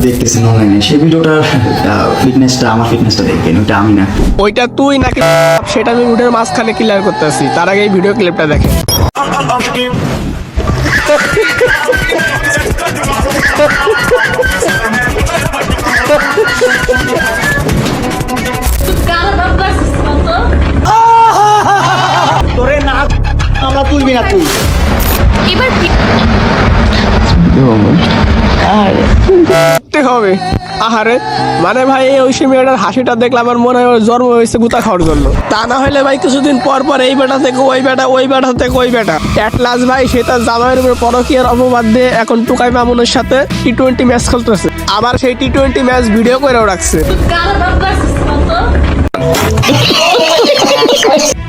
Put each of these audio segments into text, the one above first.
দেখতেছেন অনলাইনে সেই ভিডিওটার ফিটনেসটা আমার ফিটনেসটা দেখবেন, ওইটা আমি না। ওইটা তুই নাকি সেটা আমি ভিডিওর মাঝখানে ক্লিয়ার করতেছি, তার আগে এই ভিডিও ক্লিপটা দেখেন। তোরে না আমরা তুলবি না তুই এবার হবে। আহারে মানে ভাই এই ঐশী মেয়েটার হাসিটা দেখলে আমার মনে হয় ওর জন্ম হয়েছে গুতা খাওয়ার জন্য। তা না হলে ভাই কিছুদিন পর পর এই বেটা থেকে ওই বেটা, ওই বেটা থেকে ওই বেটা, এট লাস্ট ভাই সে তার জামাইয়ের উপর পরকীয়ার অপবাদ দিয়ে এখন টুকাই মামুনের সাথে টি-20 ম্যাচ খেলতেছে। আবার সেই টি-20 ম্যাচ ভিডিও করেও রাখছে।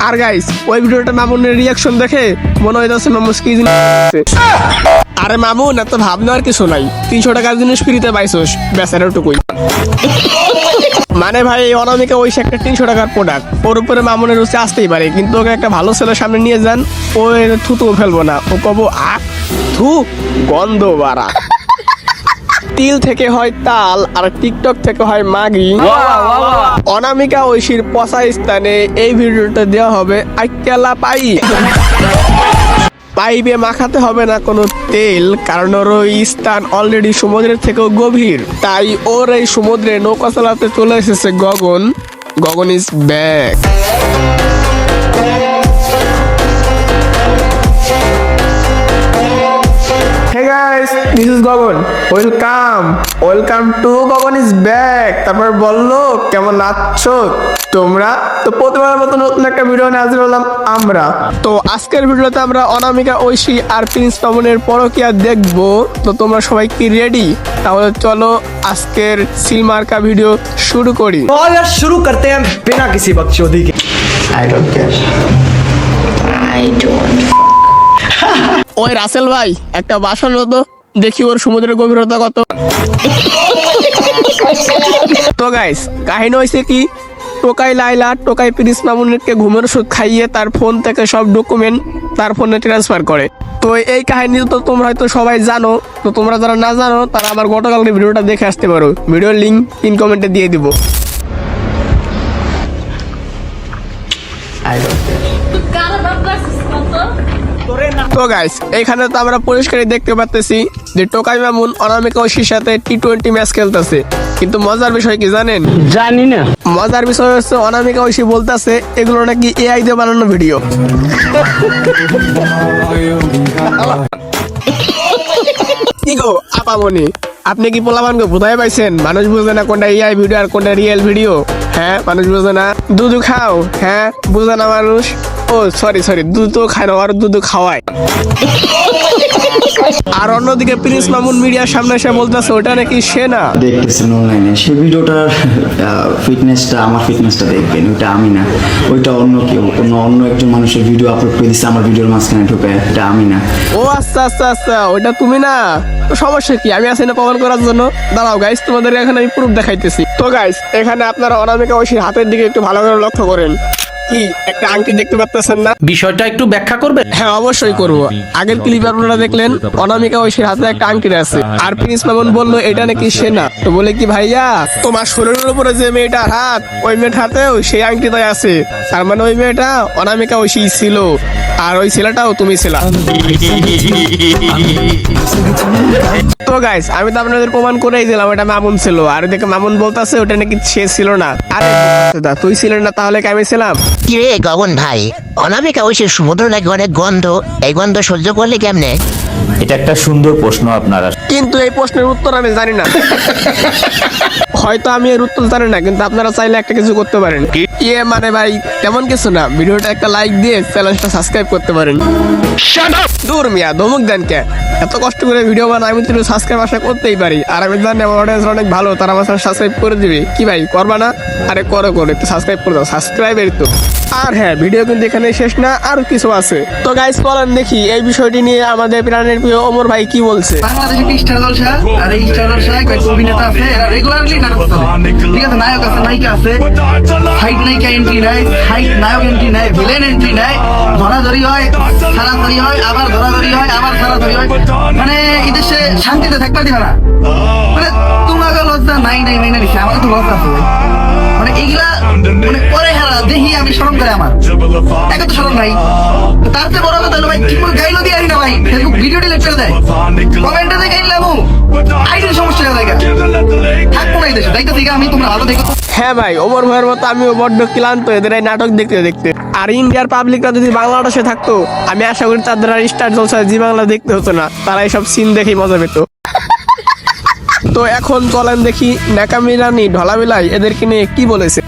আর গাইস ওই ভিডিওটা মামুনের রিয়াকশন দেখে মনে হইতেছে মামুস কি জিনিস। আরে মামুন এত ভাবনা আর কিছু নাই, 300 টাকার জিনিস ফ্রিতে পাইছোস, বেচারা টুকুই। মানে ভাই এই অনামিকা ওই একটা 300 টাকার প্রোডাক্ট, ওর উপরে মামুনের রুচি আসতেই পারে, কিন্তু ওকে একটা ভালো ছেলের সামনে নিয়ে যান, ও থুতু ফেলবো না, ও কব আ থু গন্ধ বাড়া। তিল থেকে হয় তাল আর টিকটক থেকে হয় মাগি। অনামিকা ঐশীর পচা স্থানে এই ভিডিওটা দেওয়া হবে আইকেলা পাই। পাইপে মাখাতে হবে না কোনো তেল, কারণ ওর ওই স্থান অলরেডি সমুদ্রের থেকেও গভীর, তাই ওর এই সমুদ্রে নৌকা চালাতে চলে এসেছে Gagan. Gagan is back. Hey guys, this is Gagan. Welcome to Gagan is back. তারপর বললো কেমন আছো তোমরা? তো প্রতিবারের মতো নতুন একটা ভিডিও নিয়ে হাজির হলাম আমরা। তো আজকের ভিডিওতে আমরা অনামিকা ঐশী আর প্রিন্স মামুনের পরকীয়া দেখবো। তো তোমরা সবাই কি রেডি? তাহলে চলো আজকের সিলমার্কা ভিডিও শুরু করি। और यार शुरू करते हैं बिना किसी बकचोदी के। I don't care. ওই রাসেল ভাই একটা বাসন হতো, দেখি ওর সমুদ্রের গভীরতা কত। তো গাইস কাহিনী হয়েছে কি, টোকাই লাইলা টোকাই প্রিন্স মামুনকে ঘুমের ওষুধ খাইয়ে তার ফোন থেকে সব ডকুমেন্ট তার ফোনে ট্রান্সফার করে। তো এই কাহিনী তো তোমরা হয়তো সবাই জানো। তো তোমরা যারা না জানো তারা আমার গতকালকে ভিডিওটা দেখে আসতে পারো, ভিডিওর লিঙ্ক পিন কমেন্টে দিয়ে দিব। I don't care. তো গাইস এখানে তো আমরা পরিষ্কারই দেখতে পাচ্ছি যে টোকাই মামুন অনামিকা ঐশীর সাথে টি-20 ম্যাচ খেলতেছে, কিন্তু মজার বিষয় কি জানেন? জানি না। মজার বিষয় হচ্ছে অনামিকা ঐশী বলতেছে এগুলো নাকি এআই দিয়ে বানানো ভিডিও। কি গো আপামনি, আপনি কি পোলাপানকে বোঝাই পাইছেন? মানুষ বুঝে না কোনটা এআই ভিডিও আর কোনটা রিয়েল ভিডিও। হ্যাঁ মানুষ বুঝে না। দুধ খাও, হ্যাঁ বুঝে না মানুষ। ও সরি দুধ তো খায় না, আর দুধ খাওয়ায়। আর অন্যদিকে প্রিন্স মামুন মিডিয়ার সামনে এসে বলতেছে ওটা নাকি সে না। দেখতেছেন অনলাইনে সেই ভিডিওটার ফিটনেসটা আমার ফিটনেসটা দেখবেন, ওইটা আমি না। ওইটা অন্য কেউ, অন্য একজন মানুষের ভিডিও আপলোড করে দিচ্ছে আমার ভিডিওর মাঝখানে ঢুকে, এটা আমি না। ও আচ্ছা ওইটা তুমি না। তো সমস্যা কি, আমি আছি না প্রমাণ করার জন্য। দাঁড়াও গাইস তোমাদের এখানে আমি প্রুফ দেখাইতেছি। তো গাইস এখানে আপনারা অনামিকা ঐশীর হাতের দিকে একটু ভালো করে লক্ষ্য করেন। কি একটা আংটি দেখতে পাচ্ছেন না? বিষয়টা একটু ব্যাখ্যা করবে? হ্যাঁ অবশ্যই করবো। আগের ক্লিপ আপনারা দেখলেন অনামিকা ঐশীর হাতে একটা আংটি আছে, আর প্রিন্স মামুন বললো এটা নাকি সে না। তো বলে কি ভাইয়া তোমার শরীরের উপরে যে মেয়েটার হাত, ওই মেয়েটার হাতেও সেই আংটিটাই আছে, তার মানে ওই মেয়েটা অনামিকা ঐশী ছিল, আর ওই ছেলেটাও তুমি ছিলা। তো গাইস আমি তো আপনাদের প্রমাণ করেই দিলাম এটা মামুন ছিল, আর দেখে মামুন বলতেছে ওটা নাকি সে ছিল না। আরে দাদা তুই ছিলেন না তাহলে কি আমি ছিলাম? কিরে গগন ভাই, অনামিকা ঐশীর সমুদ্র নাকি অনেক গন্ধ, এই গন্ধ সহ্য করলে কেমনে? এটা একটা সুন্দর প্রশ্ন আপনারা। কিন্তু এই প্রশ্নের উত্তর আমি জানি না। হয়তো আমি এর উত্তর জানি না, কিন্তু আপনারা চাইলে একটা কিছু করতে পারেন। ইয়ে মানে ভাই তেমন কিছু না, ভিডিওটা একটা লাইক দিয়ে চ্যানেলটা সাবস্ক্রাইব করতে পারেন। দূর মিয়া ধমক দেন কে? এত কষ্ট করে ভিডিও বানাই, আমি তো সাবস্ক্রাইব আশা করতেই পারি। আর আমি জানি আমার অডিয়েন্স অনেক ভালো, তারা আমার সাবস্ক্রাইব করে দিবে। কি ভাই করবা না? আরে করো একটু সাবস্ক্রাইব করে দাও, সাবস্ক্রাইবের তো। আর হ্যাঁ ভিডিও কিন্তু এখানে শেষ না, আর কিছু আছে। তো গাইস বলেন দেখি এই বিষয়টি নিয়ে আমাদের প্রাণের প্রিয় ওমর ভাই কি বলছে। বাংলাদেশে একটি স্টার জলসা, আর এই স্টার জলসায় কয়েক অভিনেতা আছে, এরা রেগুলারলি নাটক করে। ঠিক আছে, নায়ক আছে, নায়িকা আছে, হাইট নায়িকা এন্ট্রি নেয়, হাইট নায়ক এন্ট্রি নেয়, ভিলেন এন্ট্রি নেয়, ধরাধরি হয়, ছাড়াছাড়ি হয়, আবার ধরাধরি হয়, আবার ছাড়াছাড়ি হয়। মানে এই দেশে শান্তিতে থাকতে দিবে না। মানে তোমরা অভিনেতা নাই নাই মেনে নিছে, আমার তো লস আছে ভাই। মানে এইগুলা মানে পরে হেরা দেখি আমি শরম করে আমার একে তো শরম নাই। তার চেয়ে বড় কথা হলো ভাই কি করে গাইলো দিয়ে আনি না ভাই, ফেসবুক ভিডিও ডিলিট করে দেয়, কমেন্টে দেখে গাইলাম আইডির সমস্যা হয়ে যায়, থাকবো না এই দেশে। তাই তো ঠিক আমি, তোমরা ভালো দেখো। হ্যাঁ ভাই, ওমর ভাইয়ের মতো আমিও বড্ড ক্লান্ত এদের এই নাটক দেখতে দেখতে। আর ইন্ডিয়ার পাবলিকরা যদি বাংলাদেশে থাকতো, আমি আশা করি তাদের আর স্টার জলসা জি বাংলা দেখতে হতো না, তারা এইসব সিন দেখেই মজা পেত। তো এখন চলেন দেখি নাকামি রানী ঢলা বিলাই এদেরকে নিয়ে কি বলেছে।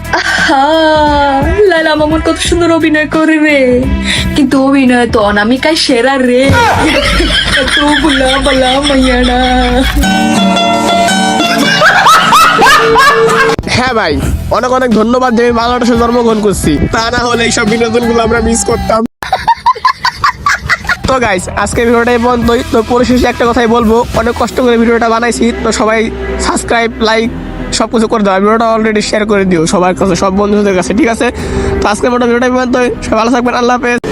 লাইলা মামুন কত সুন্দর অভিনয় করে রে, কিন্তু অভিনয় তো অনামিকায় সেরা রে। এত বুলা বলা মাইয়ানা। হ্যাঁ ভাই, অনেক অনেক ধন্যবাদ যে আমি বাংলাদেশে জন্মগ্রহণ করছি, তা না হলে এইসব বিনোদনগুলো আমরা মিস করতাম। তো গাইস, আজকে ভিডিওটা এই পর্যন্তই। তো পরিশেষে একটা কথাই বলবো, অনেক কষ্ট করে ভিডিওটা বানাইছি, তো সবাই সাবস্ক্রাইব লাইক সব কিছু করে দেওয়া, ভিডিওটা অলরেডি শেয়ার করে দিও সবার কাছে, সব বন্ধুদের কাছে, ঠিক আছে? তো আজকের মতো ভিডিওটা এই পর্যন্তই, সবাই ভালো থাকবেন, আল্লাহ হাফেজ।